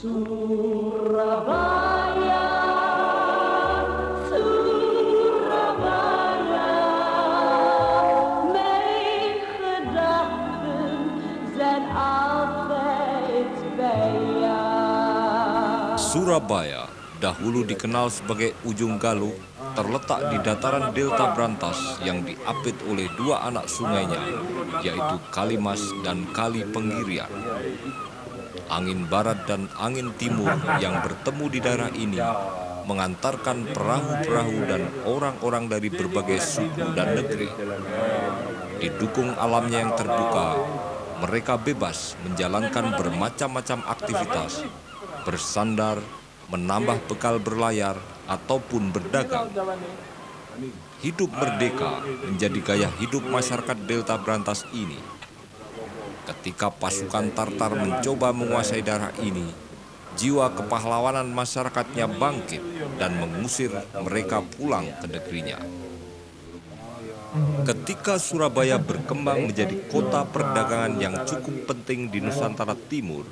Surabaya, Surabaya, mijn gedachten zijn altijd bij jou. Surabaya, dahulu dikenal sebagai Ujung Galuh, terletak di dataran delta Brantas yang diapit oleh dua anak sungainya, yaitu Kalimas dan Kali Penggirian. Angin barat dan angin timur yang bertemu di daerah ini mengantarkan perahu-perahu dan orang-orang dari berbagai suku dan negeri. Didukung alamnya yang terbuka, mereka bebas menjalankan bermacam-macam aktivitas, bersandar, menambah bekal berlayar, ataupun berdagang. Hidup merdeka menjadi gaya hidup masyarakat delta Brantas ini. Ketika pasukan Tartar mencoba menguasai daerah ini, jiwa kepahlawanan masyarakatnya bangkit dan mengusir mereka pulang ke negerinya. Ketika Surabaya berkembang menjadi kota perdagangan yang cukup penting di Nusantara Timur,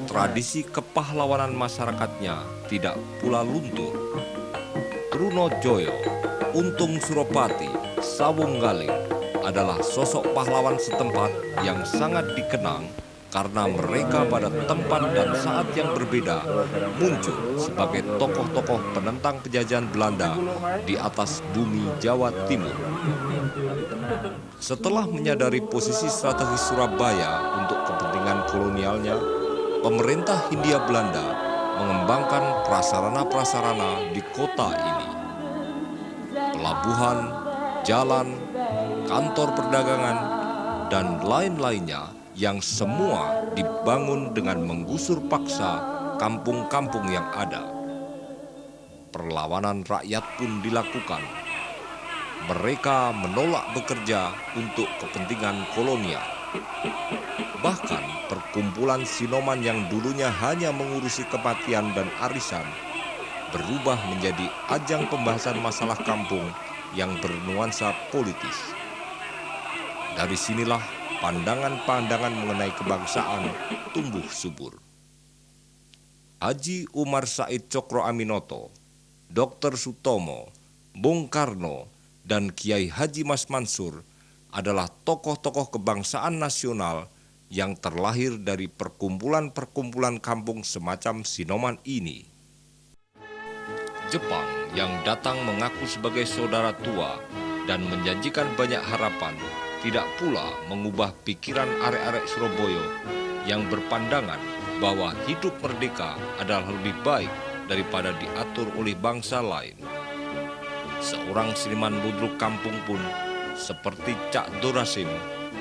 tradisi kepahlawanan masyarakatnya tidak pula luntur. Trunojoyo, Untung Suropati, Sawung Galing adalah sosok pahlawan setempat yang sangat dikenang karena mereka pada tempat dan saat yang berbeda muncul sebagai tokoh-tokoh penentang penjajahan Belanda di atas bumi Jawa Timur. Setelah menyadari posisi strategis Surabaya untuk kepentingan kolonialnya, pemerintah Hindia Belanda mengembangkan prasarana-prasarana di kota ini. Pelabuhan, jalan, kantor perdagangan, dan lain-lainnya yang semua dibangun dengan menggusur paksa kampung-kampung yang ada. Perlawanan rakyat pun dilakukan. Mereka menolak bekerja untuk kepentingan kolonial. Bahkan perkumpulan Sinoman yang dulunya hanya mengurusi kematian dan arisan berubah menjadi ajang pembahasan masalah kampung yang bernuansa politis. Dari sinilah pandangan-pandangan mengenai kebangsaan tumbuh subur. Haji Umar Said Cokro Aminoto, Dr. Sutomo, Bung Karno, dan Kiai Haji Mas Mansur adalah tokoh-tokoh kebangsaan nasional yang terlahir dari perkumpulan-perkumpulan kampung semacam Sinoman ini. Jepang yang datang mengaku sebagai saudara tua dan menjanjikan banyak harapan tidak pula mengubah pikiran arek-arek Surabaya yang berpandangan bahwa hidup merdeka adalah lebih baik daripada diatur oleh bangsa lain. Seorang seniman ludruk kampung pun seperti Cak Dorasim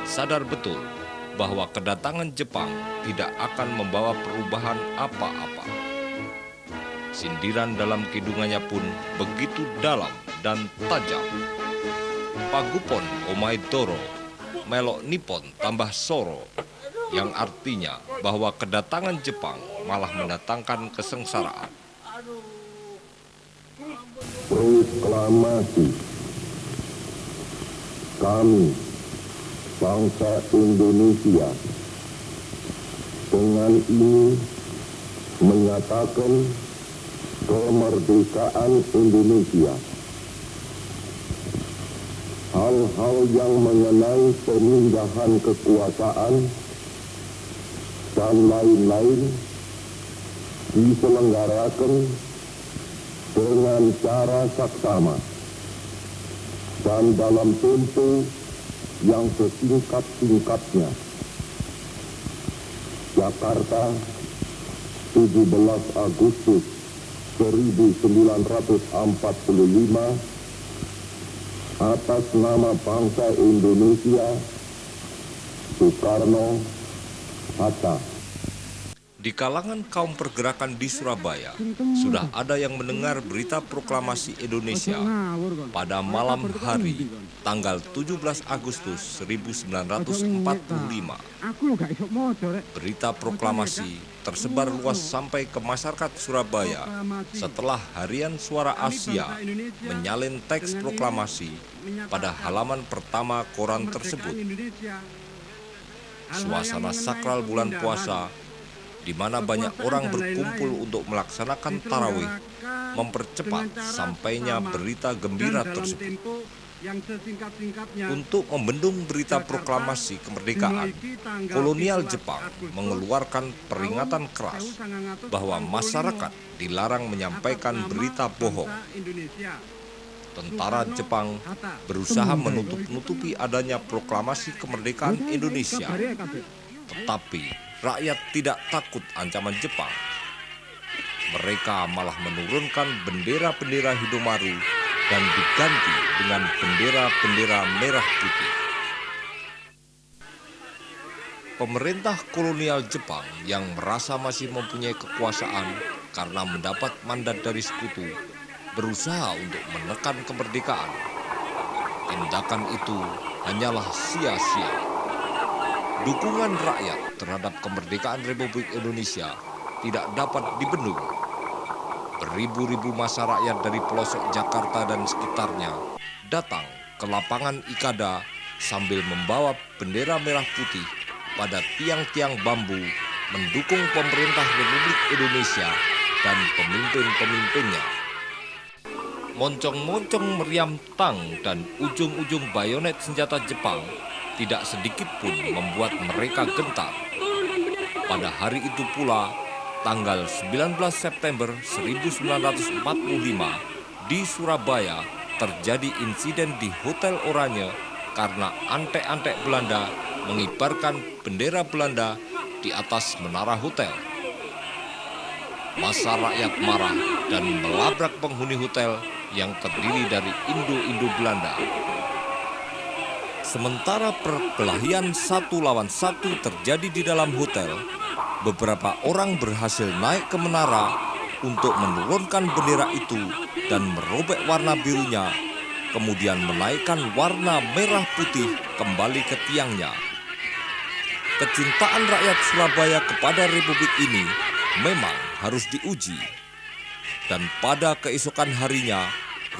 sadar betul bahwa kedatangan Jepang tidak akan membawa perubahan apa-apa. Sindiran dalam kidungannya pun begitu dalam dan tajam. Pagupon Omae Doro, Melok Nippon tambah Soro, yang artinya bahwa kedatangan Jepang malah mendatangkan kesengsaraan. Proklamasi. Kami, bangsa Indonesia, dengan ini menyatakan kemerdekaan Indonesia. Hal-hal yang mengenai pemindahan kekuasaan dan lain-lain diselenggarakan dengan cara saksama dan dalam tempo yang sesingkat-singkatnya. Jakarta, 17 Agustus 1945, atas nama bangsa Indonesia, Soekarno, Hatta. Di kalangan kaum pergerakan di Surabaya, sudah ada yang mendengar berita proklamasi Indonesia pada malam hari tanggal 17 Agustus 1945. Berita proklamasi tersebar luas sampai ke masyarakat Surabaya setelah Harian Suara Asia menyalin teks proklamasi pada halaman pertama koran tersebut. Suasana sakral bulan puasa di mana banyak orang berkumpul untuk melaksanakan tarawih, mempercepat sampainya berita gembira tersebut. Untuk membendung berita proklamasi kemerdekaan, kolonial Jepang mengeluarkan peringatan keras bahwa masyarakat dilarang menyampaikan berita bohong. Tentara Jepang berusaha menutup-nutupi adanya proklamasi kemerdekaan Indonesia, tetapi rakyat tidak takut ancaman Jepang. Mereka malah menurunkan bendera-bendera Hidomaru dan diganti dengan bendera-bendera merah putih. Pemerintah kolonial Jepang yang merasa masih mempunyai kekuasaan karena mendapat mandat dari sekutu, berusaha untuk menekan kemerdekaan. Tindakan itu hanyalah sia-sia. Dukungan rakyat terhadap kemerdekaan Republik Indonesia tidak dapat dibendung. Beribu-ribu massa rakyat dari pelosok Jakarta dan sekitarnya datang ke lapangan Ikada sambil membawa bendera merah putih pada tiang-tiang bambu mendukung pemerintah Republik Indonesia dan pemimpin-pemimpinnya. Moncong-moncong meriam tang dan ujung-ujung bayonet senjata Jepang tidak sedikit pun membuat mereka gentar. Pada hari itu pula, tanggal 19 September 1945 di Surabaya terjadi insiden di Hotel Oranye karena antek-antek Belanda mengibarkan bendera Belanda di atas menara hotel. Massa rakyat marah dan melabrak penghuni hotel yang terdiri dari Indo-Indo Belanda. Sementara perkelahian 1 lawan 1 terjadi di dalam hotel, beberapa orang berhasil naik ke menara untuk menurunkan bendera itu dan merobek warna birunya, kemudian menaikkan warna merah putih kembali ke tiangnya. Kecintaan rakyat Surabaya kepada Republik ini memang harus diuji. Dan pada keesokan harinya,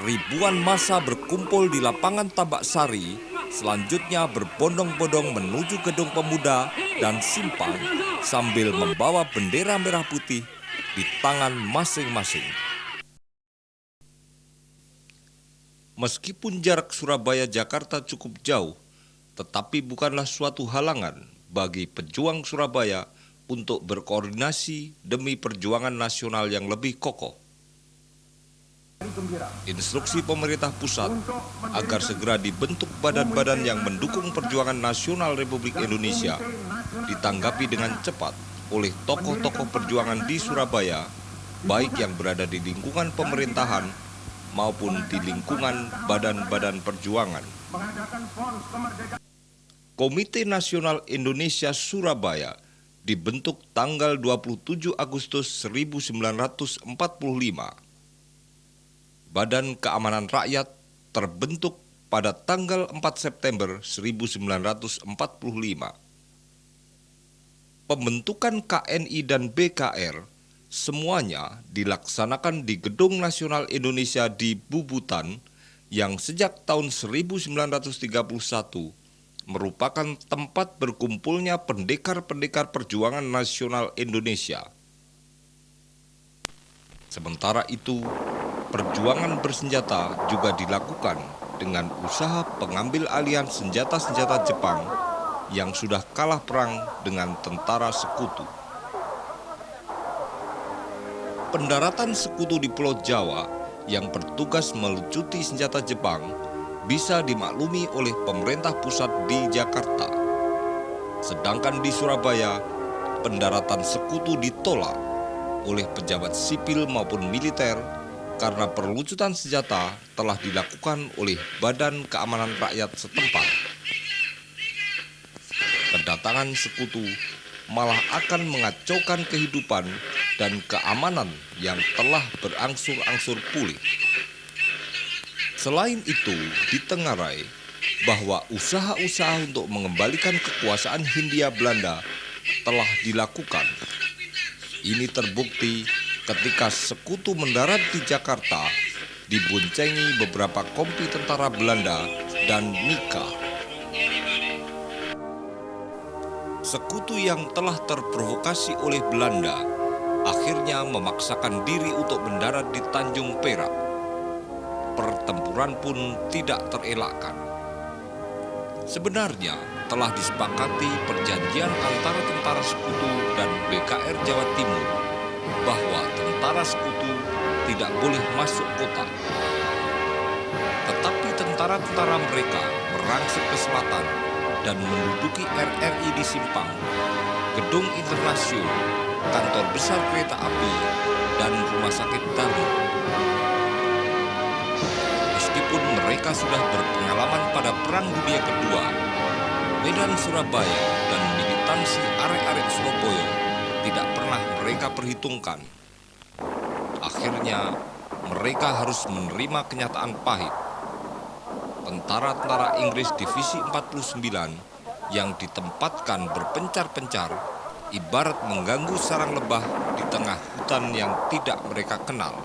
ribuan massa berkumpul di lapangan Tambak Sari, selanjutnya berbondong-bondong menuju Gedung Pemuda dan Simpang sambil membawa bendera merah putih di tangan masing-masing. Meskipun jarak Surabaya-Jakarta cukup jauh, tetapi bukanlah suatu halangan bagi pejuang Surabaya untuk berkoordinasi demi perjuangan nasional yang lebih kokoh. Instruksi pemerintah pusat agar segera dibentuk badan-badan yang mendukung perjuangan nasional Republik Indonesia ditanggapi dengan cepat oleh tokoh-tokoh perjuangan di Surabaya, baik yang berada di lingkungan pemerintahan maupun di lingkungan badan-badan perjuangan. Komite Nasional Indonesia Surabaya dibentuk tanggal 27 Agustus 1945. Badan Keamanan Rakyat terbentuk pada tanggal 4 September 1945. Pembentukan KNI dan BKR semuanya dilaksanakan di Gedung Nasional Indonesia di Bubutan yang sejak tahun 1931 merupakan tempat berkumpulnya pendekar-pendekar perjuangan nasional Indonesia. Sementara itu, perjuangan bersenjata juga dilakukan dengan usaha pengambil alihan senjata-senjata Jepang yang sudah kalah perang dengan tentara sekutu. Pendaratan sekutu di Pulau Jawa yang bertugas melucuti senjata Jepang bisa dimaklumi oleh pemerintah pusat di Jakarta. Sedangkan di Surabaya, pendaratan sekutu ditolak oleh pejabat sipil maupun militer karena perlucutan senjata telah dilakukan oleh Badan Keamanan Rakyat setempat. Kedatangan sekutu malah akan mengacaukan kehidupan dan keamanan yang telah berangsur-angsur pulih. Selain itu, ditengarai bahwa usaha-usaha untuk mengembalikan kekuasaan Hindia Belanda telah dilakukan. Ini terbukti ketika sekutu mendarat di Jakarta, diboncengi beberapa kompi tentara Belanda dan Mika. Sekutu yang telah terprovokasi oleh Belanda akhirnya memaksakan diri untuk mendarat di Tanjung Perak. Pertempuran pun tidak terelakkan. Sebenarnya telah disepakati perjanjian antara tentara sekutu dan BKR Jawa Timur bahwa tentara sekutu tidak boleh masuk kota. Tetapi tentara-tentara mereka merangsek ke selatan dan menduduki RRI di Simpang, Gedung Internasio, Kantor Besar Kereta Api, dan Rumah Sakit Darul. Meskipun mereka sudah berpengalaman pada Perang Dunia Kedua, medan Surabaya dan militansi arek-arek Surabaya tidak pernah mereka perhitungkan. Akhirnya, mereka harus menerima kenyataan pahit. Tentara-tentara Inggris Divisi 49 yang ditempatkan berpencar-pencar ibarat mengganggu sarang lebah di tengah hutan yang tidak mereka kenal.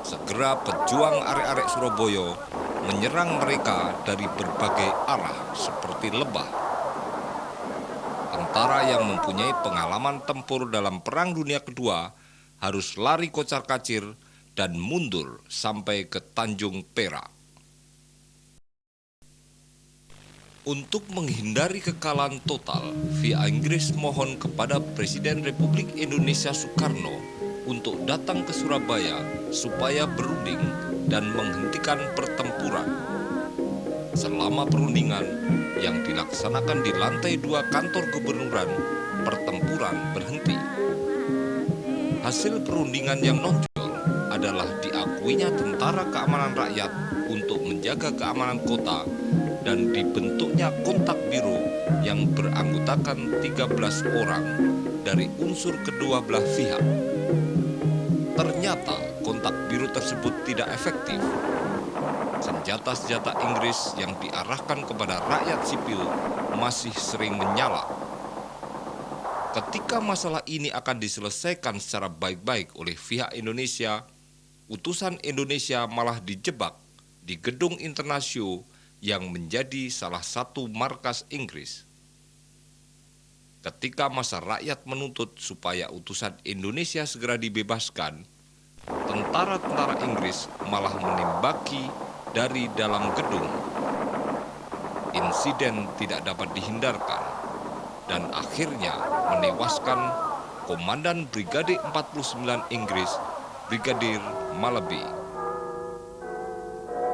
Segera pejuang arek-arek Surabaya menyerang mereka dari berbagai arah seperti lebah. Tentara yang mempunyai pengalaman tempur dalam Perang Dunia Kedua harus lari kocar-kacir dan mundur sampai ke Tanjung Perak. Untuk menghindari kekalahan total, via Inggris mohon kepada Presiden Republik Indonesia Soekarno untuk datang ke Surabaya supaya berunding dan menghentikan pertempuran. Selama perundingan yang dilaksanakan di lantai 2 kantor gubernuran, pertempuran berhenti. Hasil perundingan yang nonjol adalah diakuinya Tentara Keamanan Rakyat untuk menjaga keamanan kota dan dibentuknya kontak biro yang beranggotakan 13 orang dari unsur kedua belah pihak. Ternyata kontak biro tersebut tidak efektif. Senjata-senjata Inggris yang diarahkan kepada rakyat sipil masih sering menyala. Ketika masalah ini akan diselesaikan secara baik-baik oleh pihak Indonesia, utusan Indonesia malah dijebak di Gedung Internasio yang menjadi salah satu markas Inggris. Ketika masa rakyat menuntut supaya utusan Indonesia segera dibebaskan, tentara-tentara Inggris malah menembaki dari dalam gedung. Insiden tidak dapat dihindarkan dan akhirnya menewaskan Komandan Brigade 49 Inggris, Brigadir Malaby.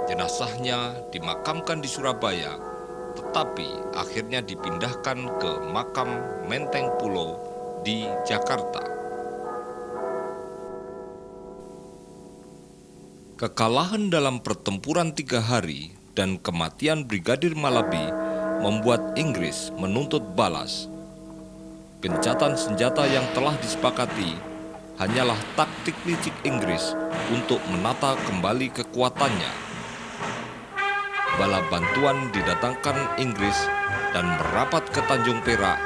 Jenazahnya dimakamkan di Surabaya, tetapi akhirnya dipindahkan ke makam Menteng Pulo di Jakarta. Kekalahan dalam pertempuran 3 hari dan kematian Brigadir Malaby membuat Inggris menuntut balas. Gencatan senjata yang telah disepakati hanyalah taktik licik Inggris untuk menata kembali kekuatannya. Bala bantuan didatangkan Inggris dan merapat ke Tanjung Perak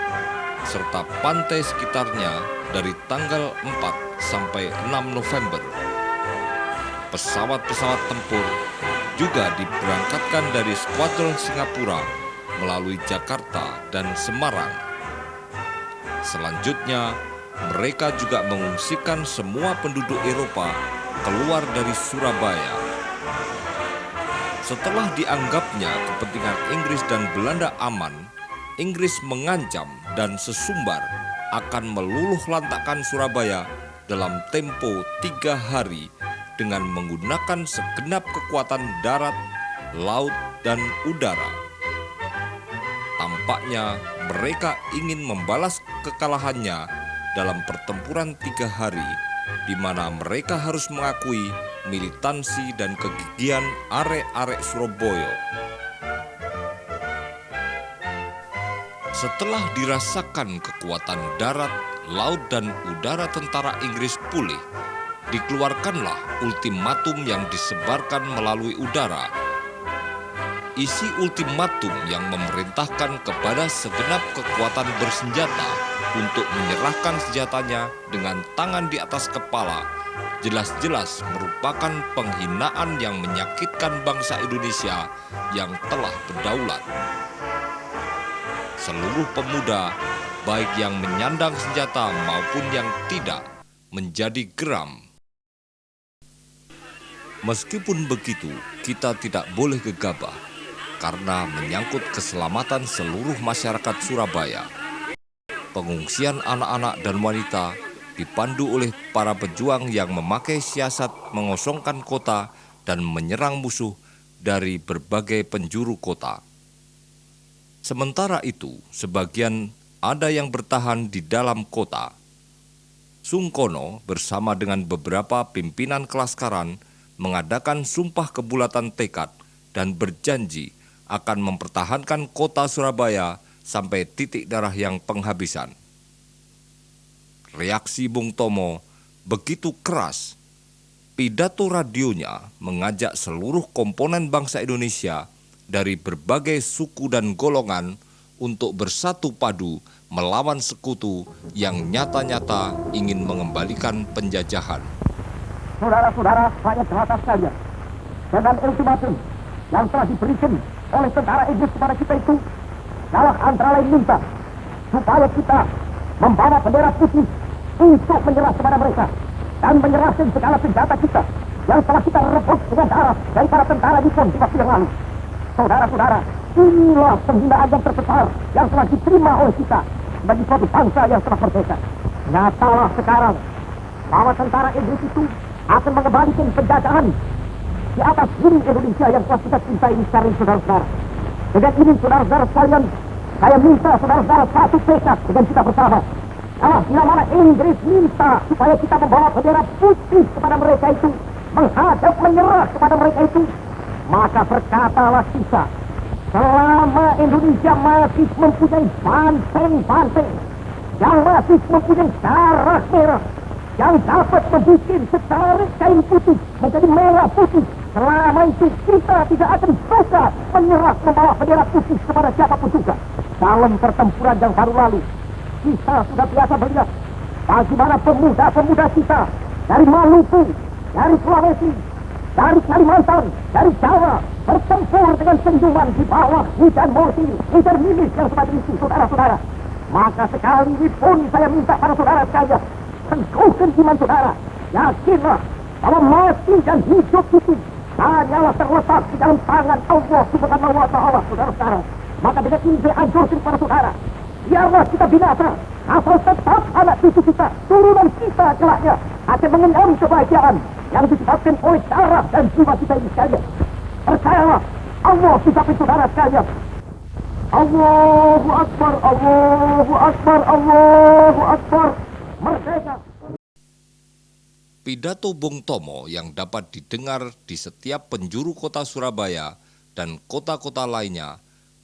serta pantai sekitarnya dari tanggal 4 sampai 6 November. Pesawat-pesawat tempur juga diberangkatkan dari skuadron Singapura melalui Jakarta dan Semarang. Selanjutnya, mereka juga mengungsikan semua penduduk Eropa keluar dari Surabaya. Setelah dianggapnya kepentingan Inggris dan Belanda aman, Inggris mengancam dan sesumbar akan meluluh lantakkan Surabaya dalam tempo 3 hari dengan menggunakan segenap kekuatan darat, laut, dan udara. Tampaknya mereka ingin membalas kekalahannya dalam pertempuran 3 hari, di mana mereka harus mengakui militansi dan kegigihan arek-arek Surabaya. Setelah dirasakan kekuatan darat, laut, dan udara tentara Inggris pulih, dikeluarkanlah ultimatum yang disebarkan melalui udara. Isi ultimatum yang memerintahkan kepada segenap kekuatan bersenjata untuk menyerahkan senjatanya dengan tangan di atas kepala jelas-jelas merupakan penghinaan yang menyakitkan bangsa Indonesia yang telah berdaulat. seluruh pemuda, baik yang menyandang senjata maupun yang tidak, menjadi geram. Meskipun begitu, kita tidak boleh gegabah karena menyangkut keselamatan seluruh masyarakat Surabaya. Pengungsian anak-anak dan wanita dipandu oleh para pejuang yang memakai siasat mengosongkan kota dan menyerang musuh dari berbagai penjuru kota. Sementara itu, sebagian ada yang bertahan di dalam kota. Sungkono bersama dengan beberapa pimpinan kelaskaran mengadakan sumpah kebulatan tekad dan berjanji akan mempertahankan kota Surabaya sampai titik darah yang penghabisan. Reaksi Bung Tomo begitu keras. Pidato radionya mengajak seluruh komponen bangsa Indonesia dari berbagai suku dan golongan untuk bersatu padu melawan sekutu yang nyata-nyata ingin mengembalikan penjajahan. Saudara-saudara rakyat jelata sekalian, dengan ultimatum yang telah diberikan oleh tentara Inggris kepada kita itu adalah antara lain minta supaya kita membawa bendera putih untuk menyerah kepada mereka dan menyerahkan segala senjata kita yang telah kita rebut dengan darah dari para tentara Nippon di waktu yang lalu. Saudara-saudara, inilah penghinaan yang terbesar yang telah diterima oleh kita bagi suatu bangsa yang telah merdeka. Nyatalah sekarang bahwa tentara Inggris itu akan mengembalikan penjajahan di atas bumi Indonesia yang telah kita cintai ini sekarang, saudara-saudara. Dengan ini, saudara-saudara sekalian, saya minta saudara-saudara satu tekad dengan kita bersama. Bila mana Inggris minta supaya kita membawa bendera putih kepada mereka itu, menghadap menyerah kepada mereka itu, maka berkatalah kita, selama Indonesia masih mempunyai banteng-banteng yang masih mempunyai darah merah yang dapat membuat setarik kain putih menjadi merah putih, selama itu kita tidak akan bisa menyerah membawa bendera putih kepada siapapun juga. Dalam pertempuran yang baru lalu, kita sudah biasa melihat bagaimana pemuda-pemuda kita dari Maluku, dari Sulawesi, dari Kalimantan, dari Jawa bertempur dengan senyuman di bawah hujan mortir, hujan milis yang semacam itu, saudara-saudara. Maka sekali ini pun saya minta pada saudara sekalian, teguhkan iman saudara. Yakinlah bahwa mati dan hidup itu hanyalah terletak di dalam tangan Allah Subhanahu wa Ta'ala, saudara-saudara. Maka dengan ini saya anjurkan kepada saudara, biarlah kita binasa, asal tetap anak cucu kita, turunan kita kelaknya akan mengenyam kebahagiaan yang disebabkan oleh darah dan jiwa kita ini sekalian. Percayalah, Allah disapin saudara sekalian. Allahu Akbar, Allahu Akbar, Allahu Akbar. Merdeka. Pidato Bung Tomo yang dapat didengar di setiap penjuru kota Surabaya dan kota-kota lainnya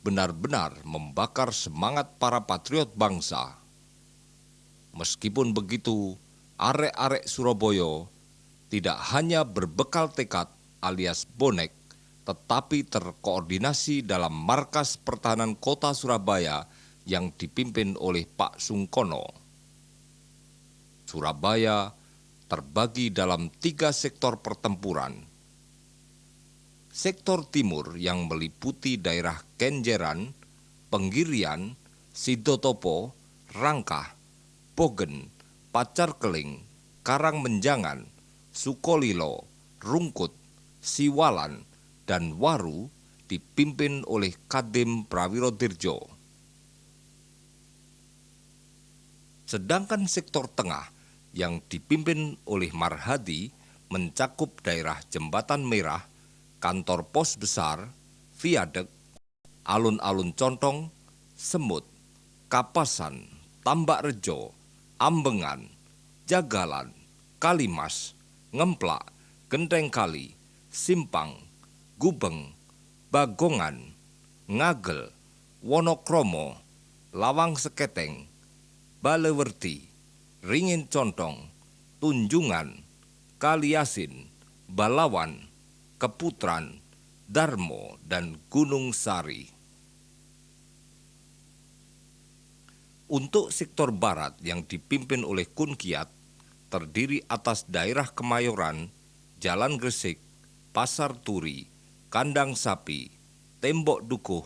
benar-benar membakar semangat para patriot bangsa. Meskipun begitu, arek-arek Surabaya tidak hanya berbekal tekad alias bonek, tetapi terkoordinasi dalam markas pertahanan kota Surabaya yang dipimpin oleh Pak Sungkono. Surabaya terbagi dalam 3 sektor pertempuran. Sektor timur yang meliputi daerah Kenjeran, Penggirian, Sidotopo, Rangkah, Pogen, Pacarkeling, Karangmenjangan, Sukolilo, Rungkut, Siwalan, dan Waru dipimpin oleh Kadem Prawirodirjo. Sedangkan sektor tengah yang dipimpin oleh Marhadi mencakup daerah Jembatan Merah, kantor pos besar, viaduk, alun-alun Contong, Semut, Kapasan, Tambak Rejo, Ambengan, Jagalan, Kalimas, Ngemplak, Genteng Kali, Simpang, Gubeng, Bagongan, Ngagel, Wonokromo, Lawang Seketeng, Balewerti, Ringin Contong, Tunjungan, Kaliasin, Balawan, Keputran, Darmo, dan Gunung Sari. Untuk sektor barat yang dipimpin oleh Kun Kiat, terdiri atas daerah Kemayoran, Jalan Gresik, Pasar Turi, Kandang Sapi, Tembok Dukuh,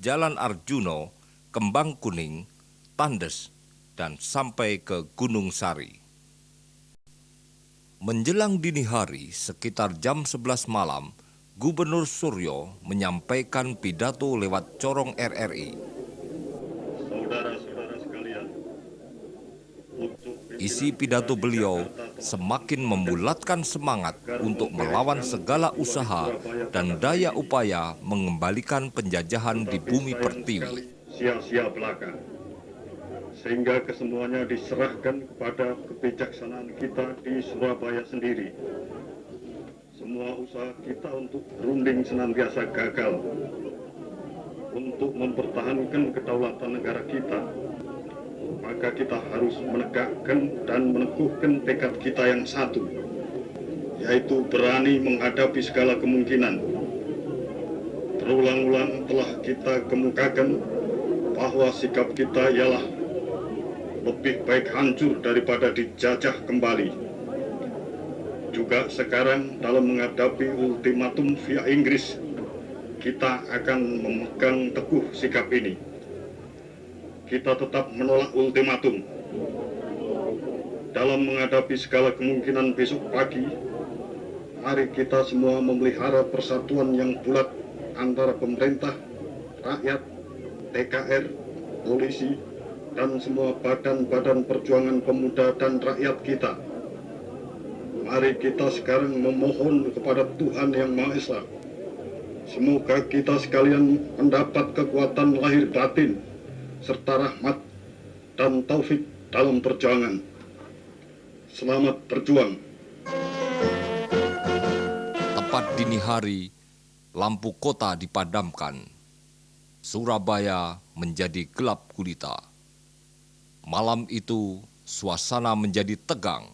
Jalan Arjuno, Kembang Kuning, Tandes, dan sampai ke Gunung Sari. Menjelang dini hari, sekitar jam 11 malam, Gubernur Suryo menyampaikan pidato lewat corong RRI. Saudara-saudara sekalian, Isi pidato beliau semakin membulatkan semangat untuk melawan segala usaha dan daya upaya mengembalikan penjajahan di bumi pertiwi. Sia-sia belaka, sehingga kesemuanya diserahkan kepada kebijaksanaan kita di Surabaya sendiri. Semua usaha kita untuk berunding senantiasa gagal. Untuk mempertahankan kedaulatan negara kita, maka kita harus menegakkan dan meneguhkan tekad kita yang satu, yaitu berani menghadapi segala kemungkinan. Berulang-ulang telah kita kemukakan bahwa sikap kita ialah lebih baik hancur daripada dijajah kembali. Juga sekarang dalam menghadapi ultimatum via Inggris, kita akan memegang teguh sikap ini. Kita tetap menolak ultimatum. Dalam menghadapi segala kemungkinan besok pagi, mari kita semua memelihara persatuan yang bulat antara pemerintah, rakyat, TKR, polisi, dan semua badan-badan perjuangan pemuda dan rakyat kita. Mari kita sekarang memohon kepada Tuhan Yang Maha Esa. Semoga kita sekalian mendapat kekuatan lahir batin, serta rahmat dan taufik dalam perjuangan. Selamat berjuang. Tepat dini hari, lampu kota dipadamkan. Surabaya menjadi gelap gulita. Malam itu, suasana menjadi tegang.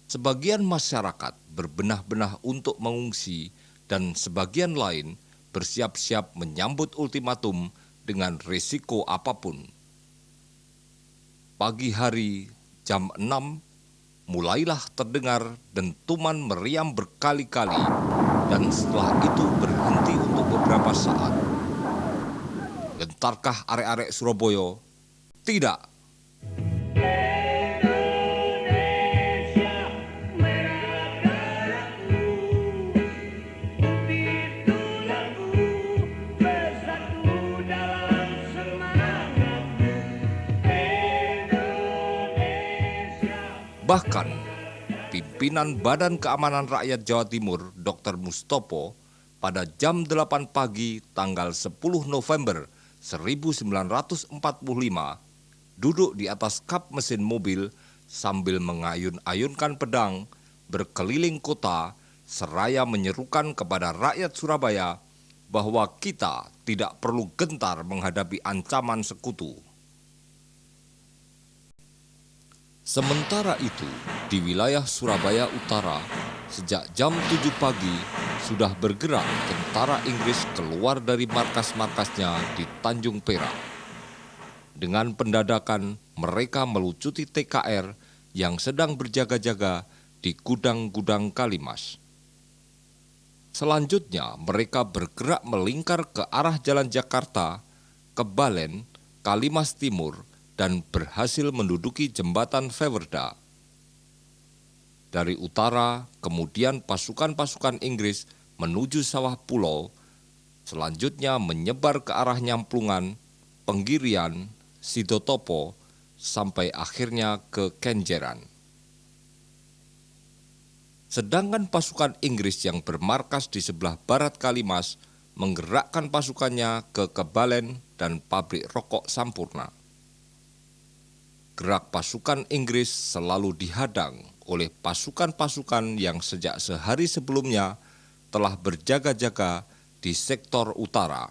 Sebagian masyarakat berbenah-benah untuk mengungsi dan sebagian lain bersiap-siap menyambut ultimatum dengan risiko apapun. Pagi hari, jam 6, mulailah terdengar dentuman meriam berkali-kali dan setelah itu berhenti untuk beberapa saat. Gentarkah arek-arek Surabaya? Tidak. Bahkan, pimpinan Badan Keamanan Rakyat Jawa Timur, Dr. Mustopo, pada jam 8 pagi tanggal 10 November 1945, duduk di atas kap mesin mobil sambil mengayun-ayunkan pedang, berkeliling kota, seraya menyerukan kepada rakyat Surabaya bahwa kita tidak perlu gentar menghadapi ancaman sekutu. Sementara itu, di wilayah Surabaya Utara, sejak jam 7 pagi sudah bergerak tentara Inggris keluar dari markas-markasnya di Tanjung Perak. Dengan pendadakan, mereka melucuti TKR yang sedang berjaga-jaga di gudang-gudang Kalimas. Selanjutnya, mereka bergerak melingkar ke arah Jalan Jakarta, ke Balen, Kalimas Timur, dan berhasil menduduki jembatan Fewerda. Dari utara, kemudian pasukan-pasukan Inggris menuju Sawah Pulau, selanjutnya menyebar ke arah Nyamplungan, Penggirian, Sidotopo, sampai akhirnya ke Kenjeran. Sedangkan pasukan Inggris yang bermarkas di sebelah barat Kalimas menggerakkan pasukannya ke Kebalen dan pabrik rokok Sampurna. Gerak pasukan Inggris selalu dihadang oleh pasukan-pasukan yang sejak sehari sebelumnya telah berjaga-jaga di sektor utara.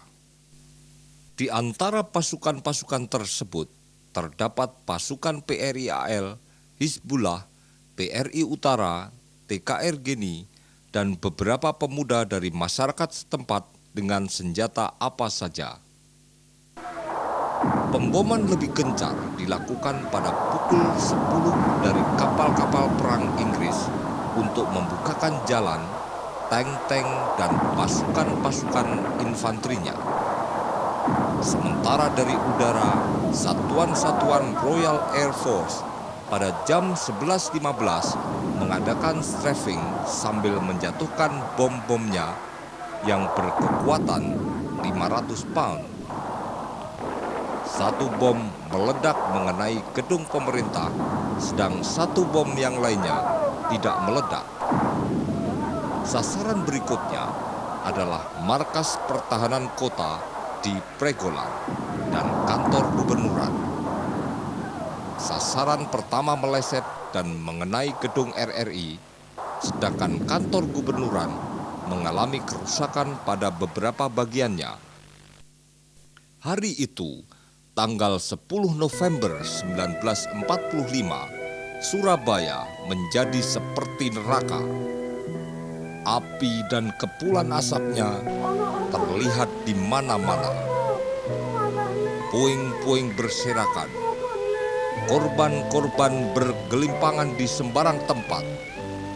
Di antara pasukan-pasukan tersebut terdapat pasukan PRI AL, Hizbullah, PRI Utara, TKR Geni, dan beberapa pemuda dari masyarakat setempat dengan senjata apa saja. Pemboman lebih gencar dilakukan pada pukul 10 dari kapal-kapal perang Inggris untuk membukakan jalan, tank-tank, dan pasukan-pasukan infanterinya. Sementara dari udara, satuan-satuan Royal Air Force pada jam 11.15 mengadakan strafing sambil menjatuhkan bom-bomnya yang berkekuatan 500 pound. Satu bom meledak mengenai gedung pemerintah, sedang satu bom yang lainnya tidak meledak. Sasaran berikutnya adalah markas pertahanan kota di Pregoland dan kantor gubernuran. Sasaran pertama meleset dan mengenai gedung RRI, sedangkan kantor gubernuran mengalami kerusakan pada beberapa bagiannya. Hari itu, tanggal 10 November 1945, Surabaya menjadi seperti neraka. Api dan kepulan asapnya terlihat di mana-mana. Puing-puing berserakan. Korban-korban bergelimpangan di sembarang tempat.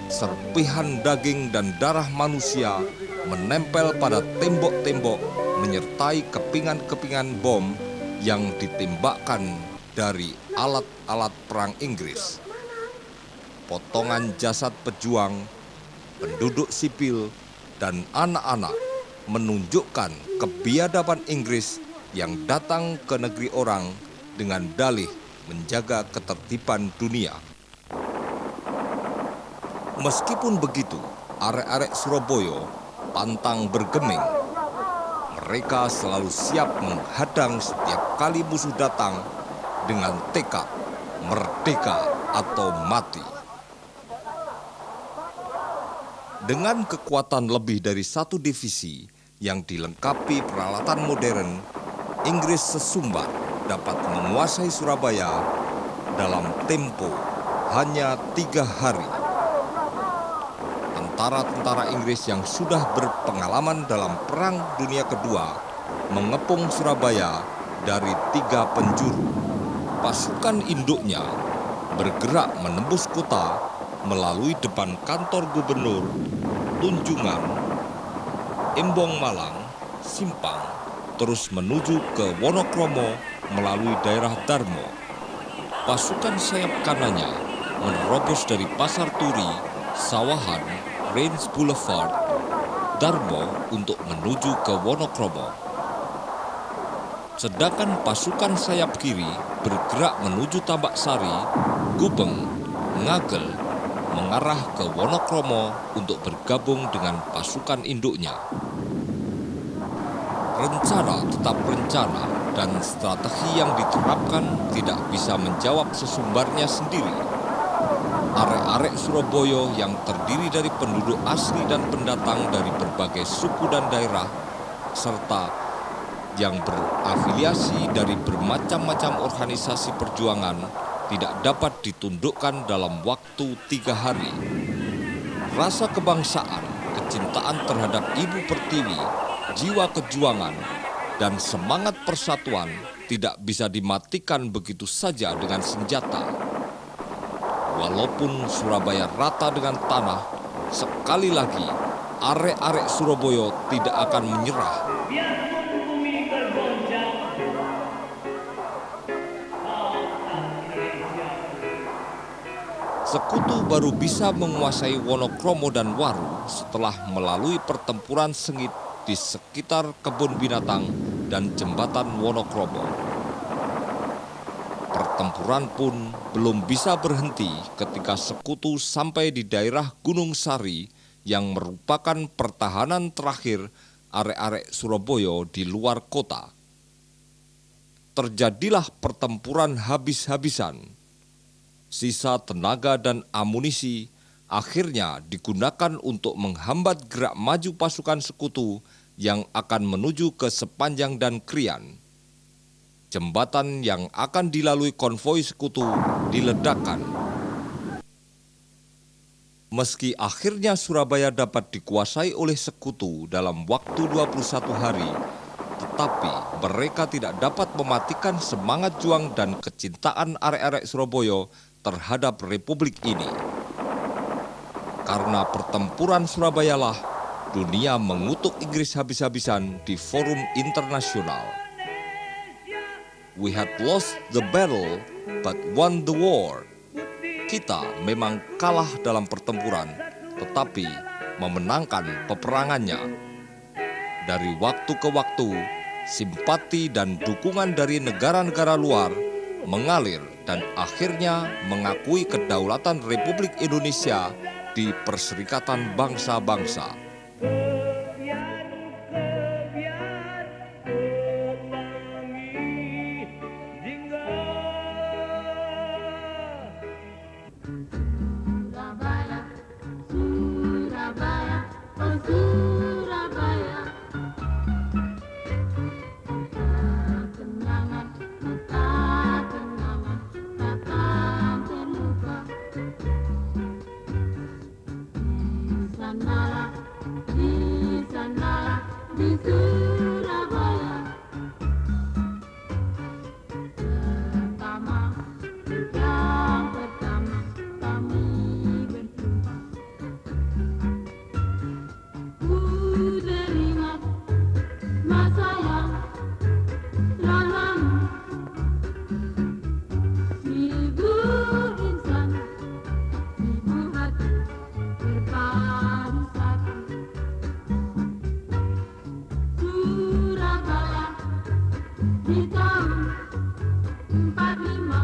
Serpihan daging dan darah manusia menempel pada tembok-tembok menyertai kepingan-kepingan bom yang ditembakkan dari alat-alat perang Inggris. Potongan jasad pejuang, penduduk sipil, dan anak-anak menunjukkan kebiadaban Inggris yang datang ke negeri orang dengan dalih menjaga ketertiban dunia. Meskipun begitu, arek-arek Surabaya pantang bergeming. Mereka selalu siap menghadang setiap kali musuh datang dengan tekad merdeka atau mati. Dengan kekuatan lebih dari satu divisi yang dilengkapi peralatan modern, Inggris sesumbar dapat menguasai Surabaya dalam tempo hanya 3 hari. Tentara-tentara Inggris yang sudah berpengalaman dalam Perang Dunia Kedua mengepung Surabaya dari 3 penjuru. Pasukan induknya bergerak menembus kota melalui depan kantor gubernur, Tunjungan, Embong Malang, Simpang, terus menuju ke Wonokromo melalui daerah Darmo. Pasukan sayap kanannya menerobos dari Pasar Turi, Sawahan, Range Boulevard, Darmo untuk menuju ke Wonokromo. Sedangkan pasukan sayap kiri bergerak menuju Tambak Sari, Gubeng, Ngagel, mengarah ke Wonokromo untuk bergabung dengan pasukan induknya. Rencana tetap rencana dan strategi yang diterapkan tidak bisa menjawab sesumbarnya sendiri. Arek-arek Surabaya yang terdiri dari penduduk asli dan pendatang dari berbagai suku dan daerah, serta yang berafiliasi dari bermacam-macam organisasi perjuangan tidak dapat ditundukkan dalam waktu 3 hari. Rasa kebangsaan, kecintaan terhadap Ibu Pertiwi, jiwa kejuangan, dan semangat persatuan tidak bisa dimatikan begitu saja dengan senjata. Walaupun Surabaya rata dengan tanah, sekali lagi arek-arek Surabaya tidak akan menyerah. Sekutu baru bisa menguasai Wonokromo dan Waru setelah melalui pertempuran sengit di sekitar kebun binatang dan jembatan Wonokromo. Pertempuran pun belum bisa berhenti ketika sekutu sampai di daerah Gunung Sari yang merupakan pertahanan terakhir arek-arek Surabaya di luar kota. Terjadilah pertempuran habis-habisan. Sisa tenaga dan amunisi akhirnya digunakan untuk menghambat gerak maju pasukan sekutu yang akan menuju ke Sepanjang dan Krian. Jembatan yang akan dilalui konvoi sekutu diledakkan. Meski akhirnya Surabaya dapat dikuasai oleh sekutu dalam waktu 21 hari, tetapi mereka tidak dapat mematikan semangat juang dan kecintaan arek-arek Surabaya terhadap republik ini. Karena pertempuran Surabayalah dunia mengutuk Inggris habis-habisan di forum internasional. We had lost the battle but won the war. Kita memang kalah dalam pertempuran, tetapi memenangkan peperangannya. Dari waktu ke waktu, simpati dan dukungan dari negara-negara luar mengalir dan akhirnya mengakui kedaulatan Republik Indonesia di Perserikatan Bangsa-Bangsa. Di tahun 45